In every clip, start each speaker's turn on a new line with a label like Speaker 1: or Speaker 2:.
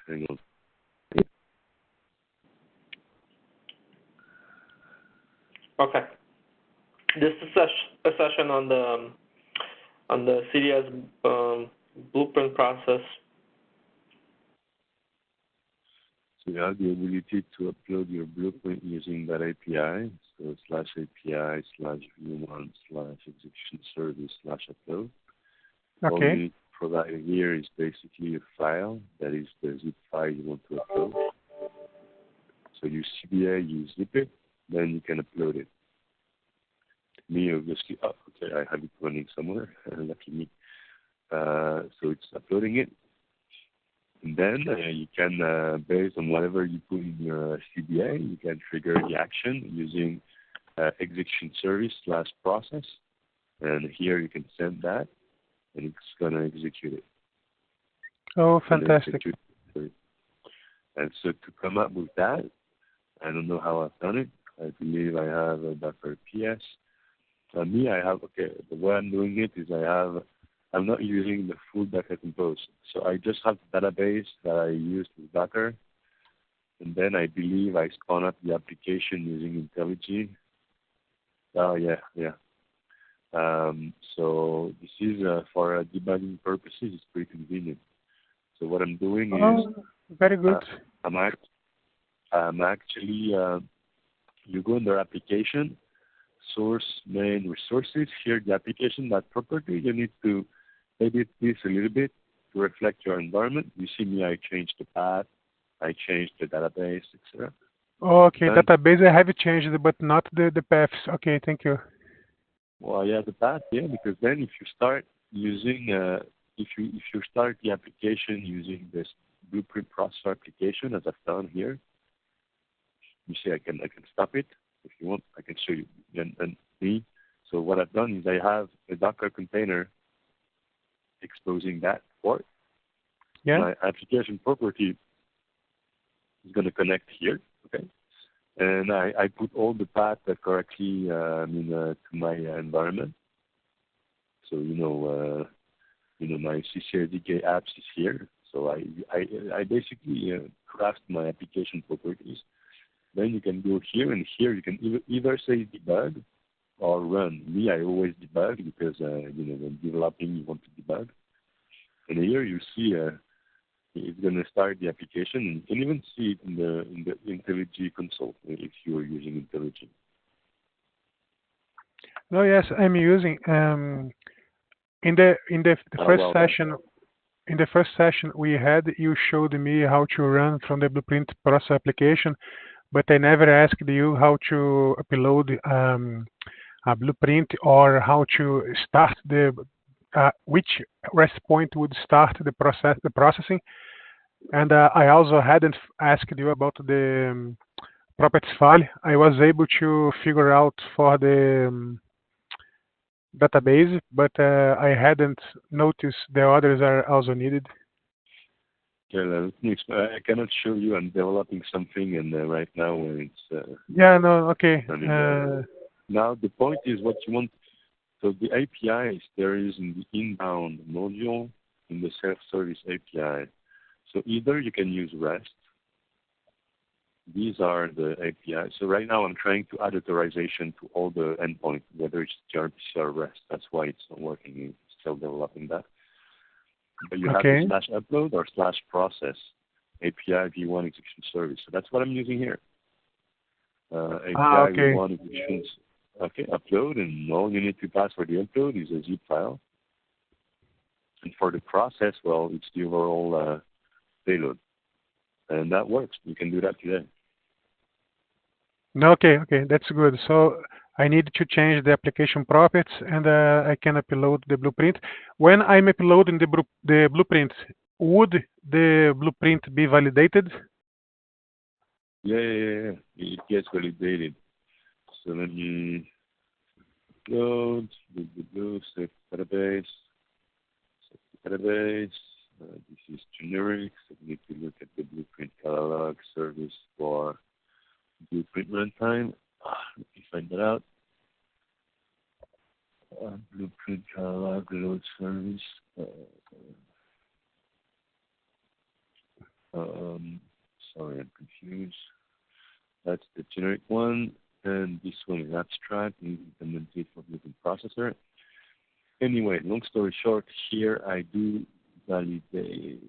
Speaker 1: Hang on.
Speaker 2: Okay. This is a session on the CDS blueprint process.
Speaker 1: So you have the ability to upload your blueprint using that API. So /API/v1/execution service/upload. All you
Speaker 3: Okay.
Speaker 1: need to provide here is basically a file that is the zip file you want to upload. So you CBA, you zip it, then you can upload it. Me, obviously, okay, I have it running somewhere, lucky me. So it's uploading it. And then you can, based on whatever you put in your CBA, you can trigger the action using execution service/process. And here you can send that, and it's going to execute it.
Speaker 3: Oh, fantastic.
Speaker 1: And so to come up with that, I don't know how I've done it. I believe I have a Docker PS. Me, I have, okay, the way I'm doing it is I'm not using the full Docker Compose. So I just have the database that I used with Docker. And then I believe I spawn up the application using IntelliJ. Oh, yeah. So this is for debugging purposes. It's pretty convenient. So what I'm doing is
Speaker 3: very good.
Speaker 1: I'm actually you go under application, source, main, resources. Here the application, that property, you need to edit this a little bit to reflect your environment. You see me, I changed the path, I changed the database, etc.
Speaker 3: Okay, database I have changed, but not the paths. Okay, thank you.
Speaker 1: Well, yeah, the path, yeah, because then if you start using, if you start the application using this blueprint processor application, as I've done here, you see I can stop it if you want. I can show you and me. So what I've done is I have a Docker container exposing that port.
Speaker 3: Yeah.
Speaker 1: My application property is going to connect here, okay? And I put all the paths correctly to my environment. So my CCRDK apps is here. So I basically craft my application properties. Then you can go here, and here you can either say debug or run. Me, I always debug because when developing you want to debug. And here you see it's going to start the application, and you can even see it in the IntelliJ console if you are using IntelliJ.
Speaker 3: No, yes, I'm using in the first session. In the first session we had, you showed me how to run from the blueprint process application, but I never asked you how to upload a blueprint or how to start which REST point would start the processing. And I also hadn't asked you about the properties file. I was able to figure out for the database, but I hadn't noticed the others are also needed.
Speaker 1: Yeah, I cannot show you. I'm developing something, and right now it's.
Speaker 3: Yeah, no, okay.
Speaker 1: Now the point is what you want. So the APIs there is in the inbound module in the self-service API. So either you can use REST. These are the APIs. So right now I'm trying to add authorization to all the endpoints, whether it's gRPC or REST. That's why it's not working. It's still developing that. But you have the /upload or /process API v1 execution service. So that's what I'm using here. API v1 execution. Okay, upload, and all you need to pass for the upload is a zip file. And for the process, well, it's the overall payload. And that works. You can do that today.
Speaker 3: Okay, that's good. So I need to change the application properties, and I can upload the blueprint. When I'm uploading the blueprint, would the blueprint be validated?
Speaker 1: Yeah. It gets validated. So let me upload, save database. This is generic, so we need to look at the blueprint catalog service for blueprint runtime. Let me find that out. Blueprint catalog load service. Sorry, I'm confused. That's the generic one, and this one is abstract, implemented for Blueprint processor. Anyway, long story short, here I do validate.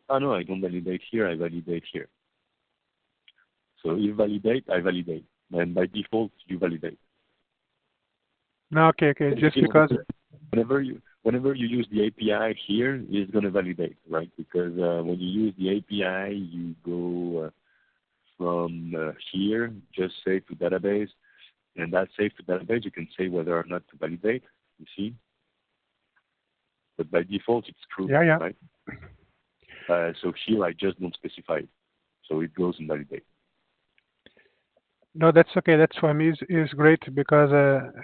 Speaker 1: Oh no, I don't validate here, I validate here. So you validate, I validate. And by default, you validate.
Speaker 3: No, okay. Just because.
Speaker 1: Whenever you use the API here, it's going to validate, right? Because when you use the API, you go from here, just save to database, and that save to database, you can say whether or not to validate. You see, but by default, it's true,
Speaker 3: Yeah.
Speaker 1: right? So here, I just don't specify it, so it goes and validates.
Speaker 3: No, that's okay. That's for me is great because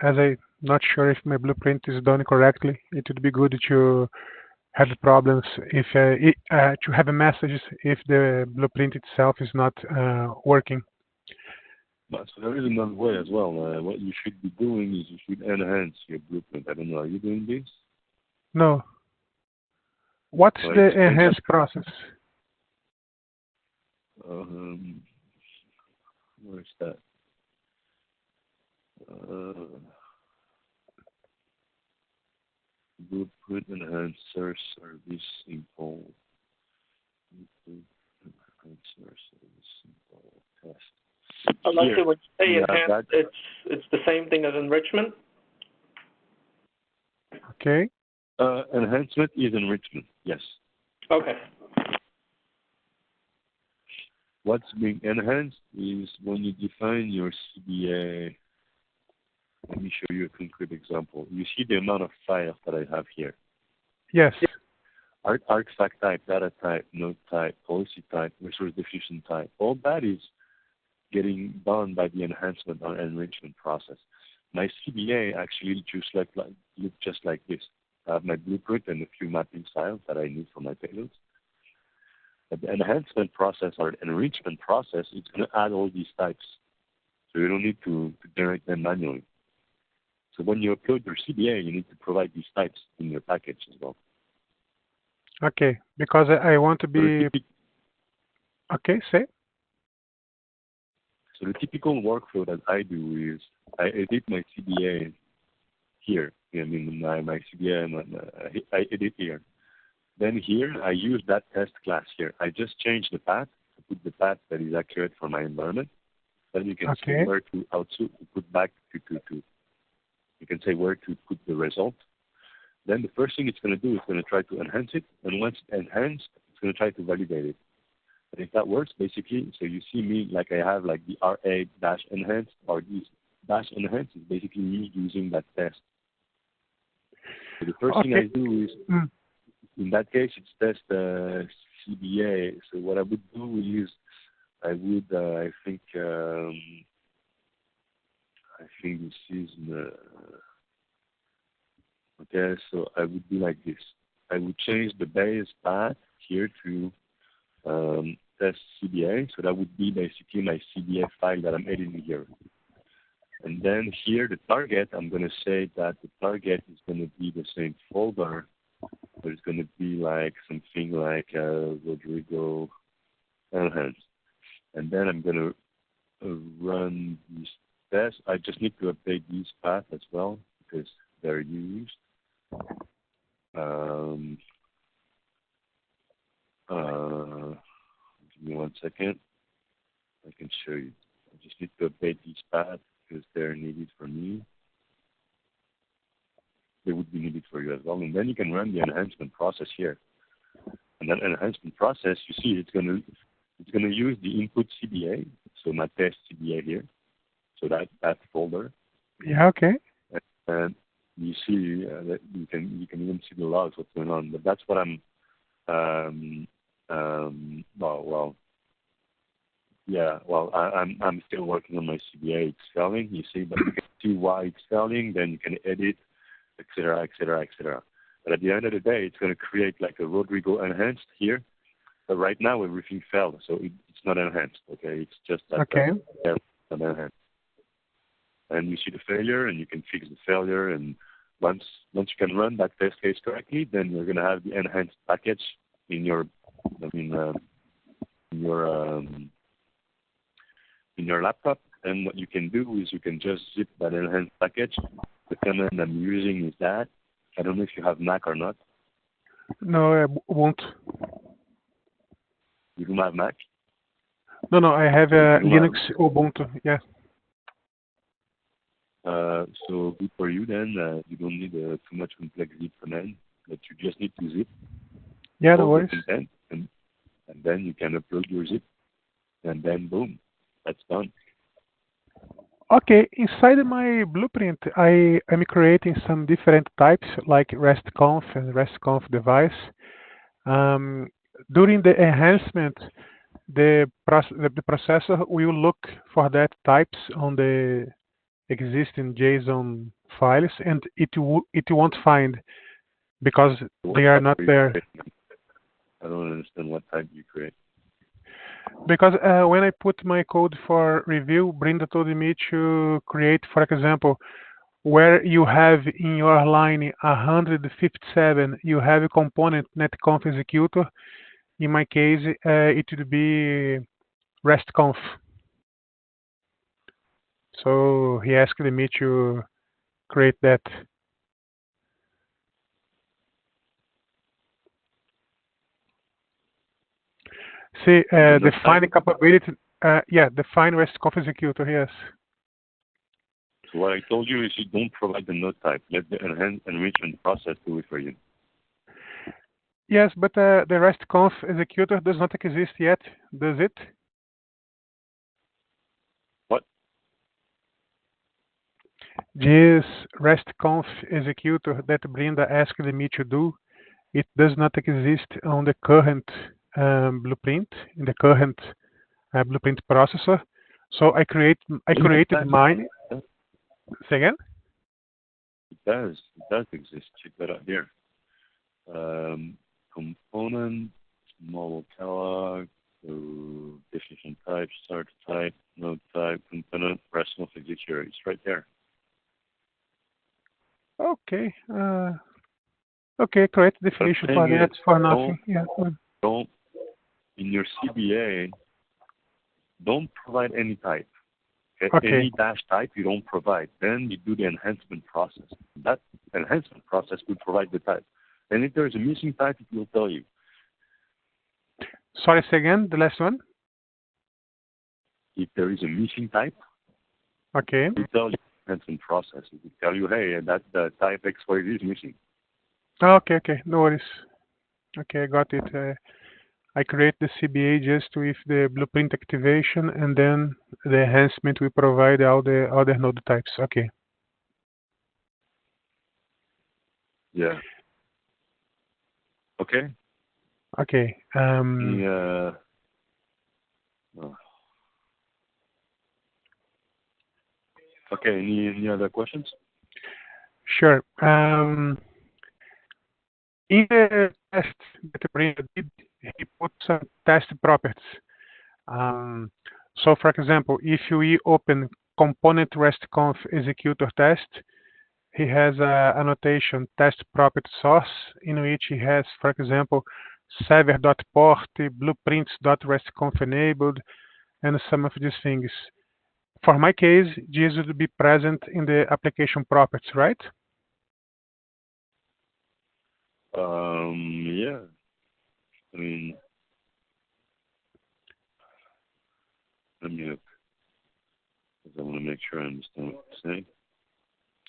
Speaker 3: as I'm not sure if my blueprint is done correctly, it would be good to have problems if to have a message if the blueprint itself is not working.
Speaker 1: But so there is another way as well. What you should be doing is you should enhance your blueprint. I don't know. Are you doing this?
Speaker 3: No. What's the enhance process?
Speaker 1: Where's that? Blueprint enhancer service simple. Blueprint enhancer service simple test.
Speaker 2: Alexis, when you say enhance, it's the same thing as enrichment?
Speaker 3: Okay.
Speaker 1: Enhancement is enrichment, yes.
Speaker 2: Okay.
Speaker 1: What's being enhanced is when you define your CBA. Let me show you a concrete example. You see the amount of files that I have here.
Speaker 3: Yes.
Speaker 1: Artifact type, data type, node type, policy type, resource definition type. All that is getting done by the enhancement or enrichment process. My CBA actually look just like this. I have my blueprint and a few mapping styles that I need for my payloads. But the enhancement process or the enrichment process is going to add all these types. So you don't need to generate them manually. So when you upload your CBA, you need to provide these types in your package as well.
Speaker 3: Okay, because I want to be... Okay, say.
Speaker 1: So the typical workflow that I do is I edit my CBA here. I mean, my CBA, I edit here. Then here, I use that test class here. I just change the path to put the path that is accurate for my environment. Then you can say where to put back to. You can say where to put the result. Then the first thing it's going to do is going to try to enhance it. And once enhanced, it's going to try to validate it. And if that works, basically, so you see me like I have like the RA-enhance or this -enhance is basically me using that test. So the first thing I do is, in that case, it's test CBA. So what I would do is I would, I think this is, okay, so I would do like this. I would change the base path here to test CBA. So that would be basically my CBA file that I'm editing here. And then here, the target, I'm going to say that the target is going to be the same folder. But it's going to be like something like Rodrigo enhance. And then I'm going to run these tests. I just need to update these paths as well because they're used. Give me 1 second. I can show you. I just need to update these paths because they're needed for me. They would be needed for you as well. And then you can run the enhancement process here. And that enhancement process, you see, it's going to use the input CBA, so my test CBA here, so that folder.
Speaker 3: Yeah. Okay.
Speaker 1: And you see that you can even see the logs, what's going on. But that's what I'm I'm still working on my CBA. It's failing, you see, but you can see why it's failing. Then you can edit, etc., etc., etc. But at the end of the day, it's going to create like a Rodrigo enhanced here. But right now, everything failed, so it's not enhanced. Okay, it's just that.
Speaker 3: Okay.
Speaker 1: Not enhanced. And you see the failure, and you can fix the failure. And once you can run that test case correctly, then you're going to have the enhanced package in your, in your laptop. And what you can do is you can just zip that enhanced package. The command I'm using is that. I don't know if you have Mac or not.
Speaker 3: No, I won't.
Speaker 1: You don't have Mac?
Speaker 3: No, I have Linux Ubuntu. Yeah.
Speaker 1: So good for you then. You don't need too much complex zip command, but you just need to zip
Speaker 3: Yeah, no
Speaker 1: all
Speaker 3: worries.
Speaker 1: the content, and then you can upload your zip, and then boom, that's done.
Speaker 3: Okay, inside my blueprint, I am creating some different types like RestConf and RestConf device. During the enhancement, the processor will look for that types on the existing JSON files, and it won't find because they are not there.
Speaker 1: I don't understand what type you create.
Speaker 3: Because when I put my code for review, Brenda told me to create, for example, where you have in your line 157, you have a component netconf executor. In my case, it would be RestConf. So he asked me to create that. See, define capability. Yeah, define RestConf executor. Yes.
Speaker 1: So what I told you is you don't provide the node type. Let the enrichment process do it for you.
Speaker 3: Yes, but the RestConf executor does not exist yet, does it?
Speaker 1: What?
Speaker 3: This RestConf executor that Brenda asked me to do, it does not exist on the current blueprint, in the current blueprint processor. So I created mine. Say again?
Speaker 1: It does exist. Check that out here. Component, model catalog, so definition type, start type, node type, component, RestConf executor. It's right there.
Speaker 3: Okay. Okay, create definition for that for nothing.
Speaker 1: Don't in your CBA. Don't provide any type. Okay. Any dash type you don't provide. Then you do the enhancement process. That enhancement process will provide the type. And if there's a missing type, it will tell you.
Speaker 3: Sorry, say again, the last one.
Speaker 1: If there is a missing type,
Speaker 3: okay,
Speaker 1: it will tell you the enhancement process. It will tell you, hey, that the type XYZ is missing.
Speaker 3: Okay, no worries. Okay, I got it. I create the CBA just with the blueprint activation, and then the enhancement will provide all the other node types. Okay.
Speaker 1: Yeah. Okay.
Speaker 3: Okay.
Speaker 1: Okay. Any other questions?
Speaker 3: Sure. In the test that Brenda did, he put some test properties. So, for example, if we open component RestConf executor test, he has a annotation test property source in which he has, for example, server.port, blueprints.restconf enabled, and some of these things. For my case, this would be present in the application properties, right?
Speaker 1: Yeah. I mean, let me look, because I want to make sure I understand what you're saying.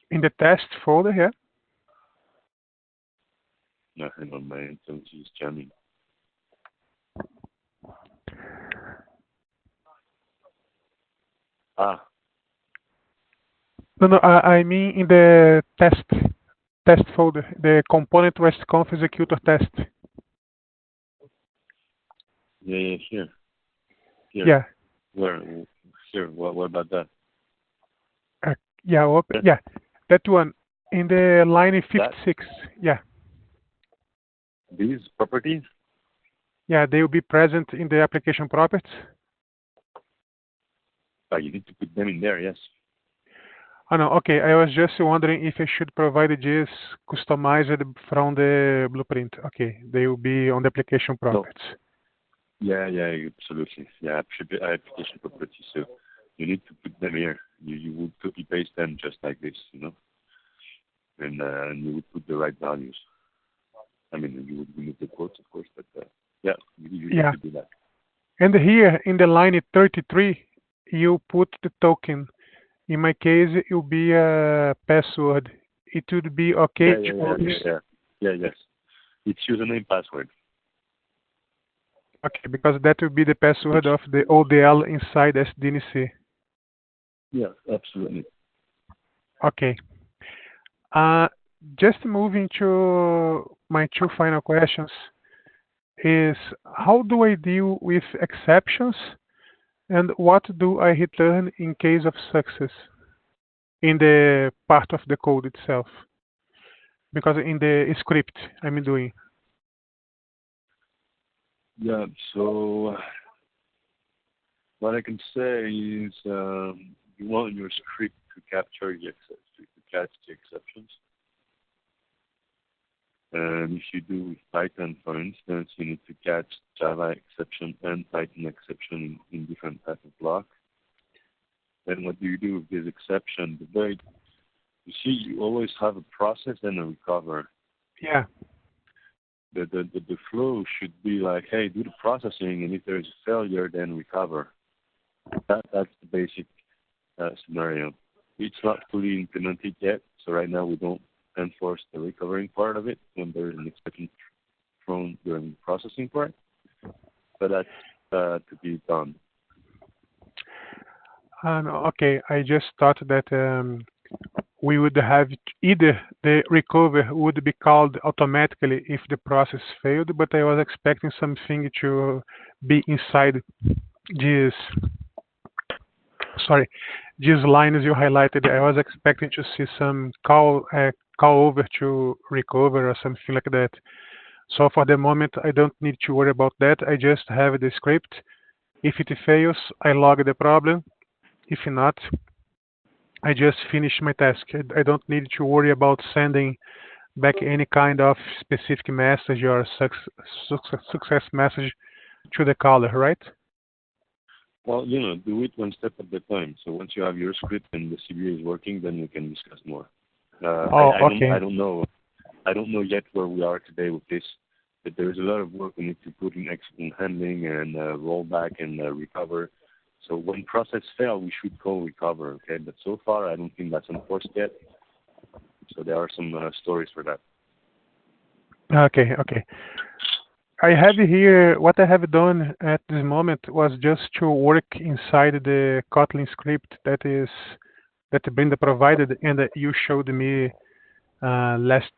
Speaker 3: In the test folder here?
Speaker 1: No, hang on, my intelligence is jamming.
Speaker 3: No, I mean in the test folder, the component RestConf executor test.
Speaker 1: Yeah, here.
Speaker 3: Yeah.
Speaker 1: Where? Here. What about that?
Speaker 3: Yeah, that one in the line 56. Yeah.
Speaker 1: These properties?
Speaker 3: Yeah, they will be present in the application properties.
Speaker 1: You need to put them in there, yes.
Speaker 3: Oh, no, okay. I was just wondering if I should provide this customized from the blueprint. Okay, they will be on the application properties.
Speaker 1: Yeah, absolutely. Yeah, application properties. So you need to put them here. You would copy paste them just like this, and you would put the right values. I mean, you would remove the quotes, of course, but yeah, you need
Speaker 3: Yeah.
Speaker 1: to do that.
Speaker 3: And here in the line 33, you put the token. In my case, it will be a password. It would be okay to
Speaker 1: Yes. It's username password.
Speaker 3: Okay, because that will be the password of the ODL inside SDNC.
Speaker 1: Yeah, absolutely.
Speaker 3: Okay. Just moving to my two final questions is how do I deal with exceptions and what do I return in case of success in the part of the code itself? Because in the script I'm doing.
Speaker 1: Yeah, so what I can say is you want your script to capture to catch the exceptions. And if you do with Python, for instance, you need to catch Java exception and Python exception in different type of block. Then what do you do with this exception? You see, you always have a process and a recover.
Speaker 3: Yeah.
Speaker 1: The flow should be like, hey, do the processing, and if there is a failure, then recover. That's the basic scenario. It's not fully implemented yet, so right now we don't enforce the recovering part of it when there is an exception thrown during the processing part, but that's to be done.
Speaker 3: Okay, I just thought that we would have either the recover would be called automatically if the process failed, but I was expecting something to be inside these these lines you highlighted. I was expecting to see some call over to recover or something like that. So for the moment, I don't need to worry about that. I just have the script. If it fails, I log the problem. If not, I just finish my task. I don't need to worry about sending back any kind of specific message or success message to the caller, right?
Speaker 1: Well, do it one step at a time. So once you have your script and the CPU is working, then we can discuss more.
Speaker 3: Okay.
Speaker 1: I don't know yet where we are today with this, but there is a lot of work we need to put in exception handling and rollback and recover. So when process fail, we should call recover, okay? But so far, I don't think that's enforced yet. So there are some stories for that.
Speaker 3: Okay. I have here, what I have done at this moment was just to work inside the Kotlin script that Brenda provided and that you showed me last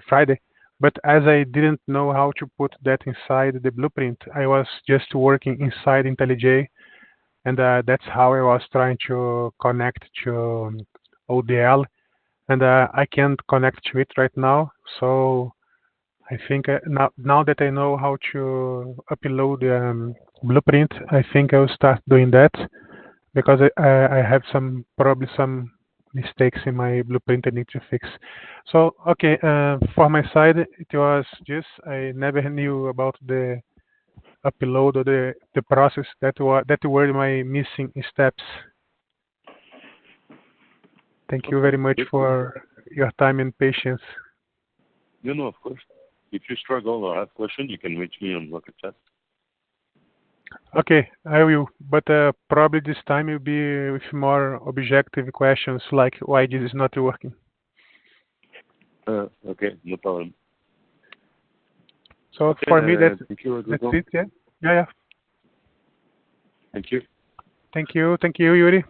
Speaker 3: Friday. But as I didn't know how to put that inside the blueprint, I was just working inside IntelliJ, and that's how I was trying to connect to ODL, and I can't connect to it right now. So I think now that I know how to upload the blueprint, I think I'll start doing that because I have probably some mistakes in my blueprint I need to fix. So okay, for my side, it was just I never knew about the upload or the process that were my missing steps. Thank you very much for your time and patience.
Speaker 1: No, of course. If you struggle or have questions, you can reach me on Rocket Chat.
Speaker 3: Okay, I will. But probably this time will be with more objective questions like why this is not working.
Speaker 1: Okay, no problem.
Speaker 3: So
Speaker 1: okay,
Speaker 3: for me, that's
Speaker 1: it,
Speaker 3: yeah? Yeah.
Speaker 1: Thank you.
Speaker 3: Thank you, Yuri.